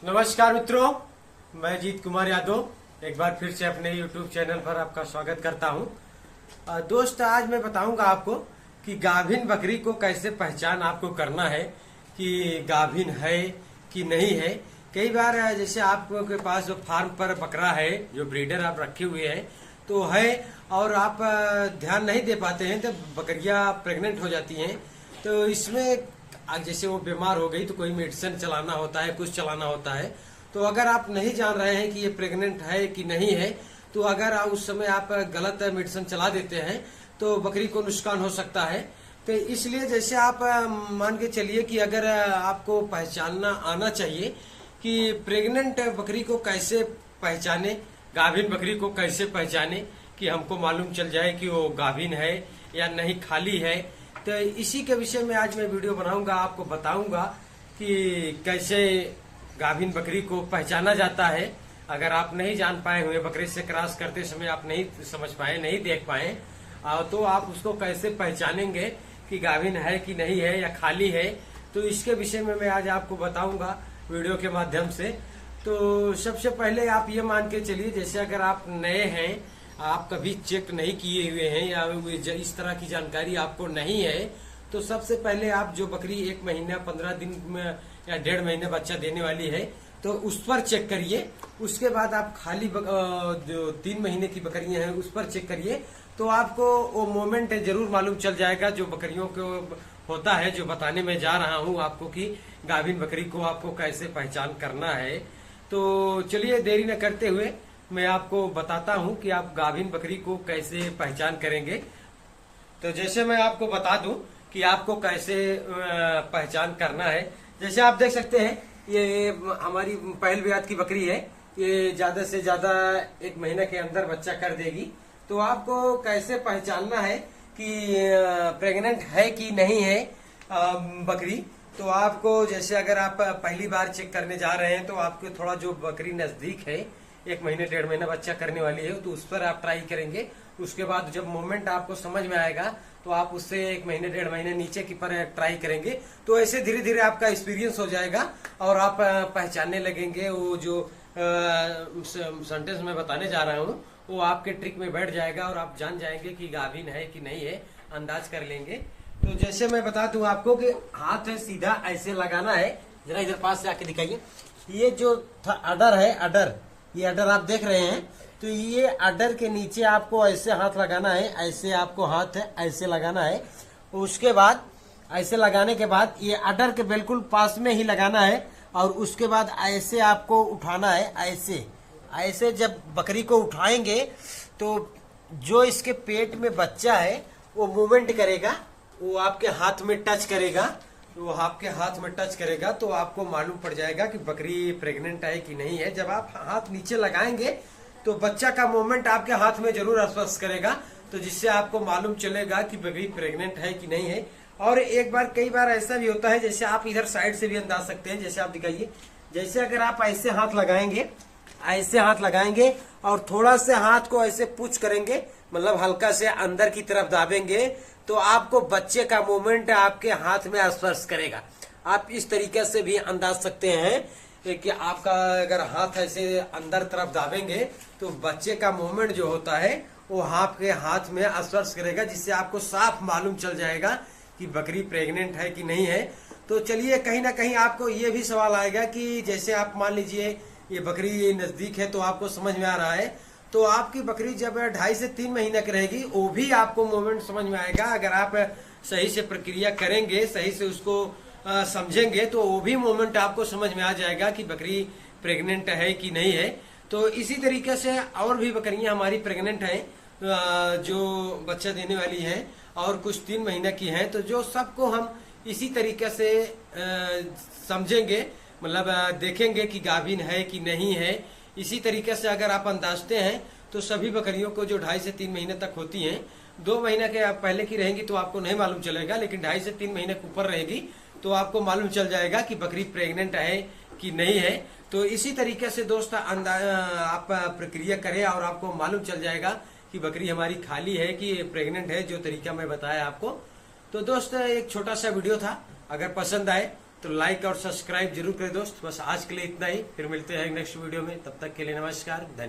नमस्कार मित्रों, मैं जीत कुमार यादव एक बार फिर से अपने YouTube चैनल पर आपका स्वागत करता हूं। दोस्त, आज मैं बताऊंगा आपको कि गाभिन बकरी को कैसे पहचान आपको करना है कि गाभिन है कि नहीं है। कई बार जैसे आपके पास जो फार्म पर बकरा है, जो ब्रीडर आप रखे हुए हैं तो है, और आप ध्यान नहीं दे पाते हैं तो बकरियां प्रेग्नेंट हो जाती हैं। तो इसमें जैसे वो बीमार हो गई तो कोई मेडिसिन चलाना होता है, कुछ चलाना होता है। तो अगर आप नहीं जान रहे हैं कि ये प्रेग्नेंट है कि नहीं है, तो अगर उस समय आप गलत मेडिसिन चला देते हैं तो बकरी को नुकसान हो सकता है। तो इसलिए जैसे आप मान के चलिए कि अगर आपको पहचानना आना चाहिए कि प्रेग्नेंट बकरी को कैसे पहचाने, गाभिन बकरी को कैसे पहचाने कि हमको मालूम चल जाए कि वो गाभिन है या नहीं, खाली है। तो इसी के विषय में आज मैं वीडियो बनाऊंगा, आपको बताऊंगा कि कैसे गाभिन बकरी को पहचाना जाता है। अगर आप नहीं जान पाए हुए, बकरी से क्रॉस करते समय आप नहीं समझ पाए, नहीं देख पाए, तो आप उसको कैसे पहचानेंगे कि गाभिन है कि नहीं है या खाली है। तो इसके विषय में मैं आज आपको बताऊंगा वीडियो के माध्यम से। तो सबसे पहले आप ये मान के चलिए, जैसे अगर आप नए हैं, आप कभी चेक नहीं किए हुए हैं या इस तरह की जानकारी आपको नहीं है, तो सबसे पहले आप जो बकरी 1 महीना 15 दिन में या 1.5 महीने बच्चा देने वाली है तो उस पर चेक करिए। उसके बाद आप खाली जो 3 महीने की बकरियां हैं उस पर चेक करिए, तो आपको वो मोमेंट जरूर मालूम चल जाएगा जो बकरियों को होता है, जो बताने में जा रहा हूँ आपको कि गाभिन बकरी को आपको कैसे पहचान करना है। तो चलिए देरी न करते हुए मैं आपको बताता हूं कि आप गाभिन बकरी को कैसे पहचान करेंगे। तो जैसे मैं आपको बता दूं कि आपको कैसे पहचान करना है। जैसे आप देख सकते हैं, ये हमारी पहल ब्याज की बकरी है। ये ज्यादा से ज्यादा 1 महीने के अंदर बच्चा कर देगी। तो आपको कैसे पहचानना है कि प्रेग्नेंट है कि नहीं है बकरी। तो आपको जैसे अगर आप पहली बार चेक करने जा रहे हैं तो आपको थोड़ा जो बकरी नजदीक है, 1 महीने 1.5 महीना बच्चा करने वाली है, तो उस पर आप ट्राई करेंगे। उसके बाद जब मोमेंट आपको समझ में आएगा तो आप उससे 1 महीने 1.5 महीने नीचे की पर ट्राई करेंगे। तो ऐसे धीरे धीरे आपका एक्सपीरियंस हो जाएगा और आप पहचानने लगेंगे। वो जो सेंटेंस मैं बताने जा रहा हूँ वो आपके ट्रिक में बैठ जाएगा और आप जान जाएंगे कि गाभिन है कि नहीं है, अंदाज कर लेंगे। तो जैसे मैं बता दूं आपको कि हाथ है सीधा ऐसे लगाना है। जरा इधर पास से आके दिखाइए। ये जो अडर है, अडर, ये अडर आप देख रहे हैं, तो ये अडर के नीचे आपको ऐसे हाथ लगाना है। ऐसे आपको हाथ है ऐसे लगाना है। उसके बाद ऐसे लगाने के बाद ये अडर के बिल्कुल पास में ही लगाना है और उसके बाद ऐसे आपको उठाना है। ऐसे ऐसे जब बकरी को उठाएंगे तो जो इसके पेट में बच्चा है वो मूवमेंट करेगा, वो आपके हाथ में टच करेगा। वो आपके हाथ में टच करेगा तो आपको मालूम पड़ जाएगा कि बकरी प्रेग्नेंट है कि नहीं है। जब आप हाथ नीचे लगाएंगे तो बच्चा का मूवमेंट आपके हाथ में जरूर स्पर्श करेगा, तो जिससे आपको मालूम चलेगा कि बकरी प्रेग्नेंट है कि नहीं है। और एक बार, कई बार ऐसा भी होता है, जैसे आप इधर साइड से भी अंदाज सकते हैं। जैसे आप दिखाइए, जैसे अगर आप ऐसे हाथ लगाएंगे, ऐसे हाथ लगाएंगे और थोड़ा से हाथ को ऐसे पुश करेंगे, मतलब हल्का से अंदर की तरफ दाबेंगे, तो आपको बच्चे का मूवमेंट आपके हाथ में स्पर्श करेगा। आप इस तरीके से भी अंदाज सकते हैं कि आपका अगर हाथ ऐसे अंदर तरफ दाबेंगे तो बच्चे का मूवमेंट जो होता है वो आपके हाथ में स्पर्श करेगा, जिससे आपको साफ मालूम चल जाएगा कि बकरी प्रेग्नेंट है कि नहीं है। तो चलिए, कहीं ना कहीं आपको ये भी सवाल आएगा कि जैसे आप मान लीजिए ये बकरी नजदीक है तो आपको समझ में आ रहा है, तो आपकी बकरी जब 2.5 से 3 महीने की रहेगी वो भी आपको मोमेंट समझ में आएगा। अगर आप सही से प्रक्रिया करेंगे, सही से उसको समझेंगे, तो वो भी मोमेंट आपको समझ में आ जाएगा कि बकरी प्रेग्नेंट है कि नहीं है। तो इसी तरीके से और भी बकरियां हमारी प्रेग्नेंट हैं जो बच्चा देने वाली हैं और कुछ 3 महीने की हैं। तो जो सबको हम इसी तरीके से समझेंगे, मतलब देखेंगे कि गाभिन है कि नहीं है। इसी तरीके से अगर आप अंदाजते हैं तो सभी बकरियों को जो 2.5 से 3 महीने तक होती हैं, 2 महीने के पहले की रहेंगी तो आपको नहीं मालूम चलेगा, लेकिन 2.5 से 3 महीने के ऊपर रहेगी तो आपको मालूम चल जाएगा कि बकरी प्रेग्नेंट है कि नहीं है। तो इसी तरीके से दोस्त आप प्रक्रिया करें और आपको मालूम चल जाएगा कि बकरी हमारी खाली है कि प्रेग्नेंट है, जो तरीका मैं बताया आपको। तो दोस्त एक छोटा सा वीडियो था, अगर पसंद आए तो लाइक और सब्सक्राइब जरूर करें दोस्त। बस आज के लिए इतना ही, फिर मिलते हैं नेक्स्ट वीडियो में। तब तक के लिए नमस्कार, धन्यवाद।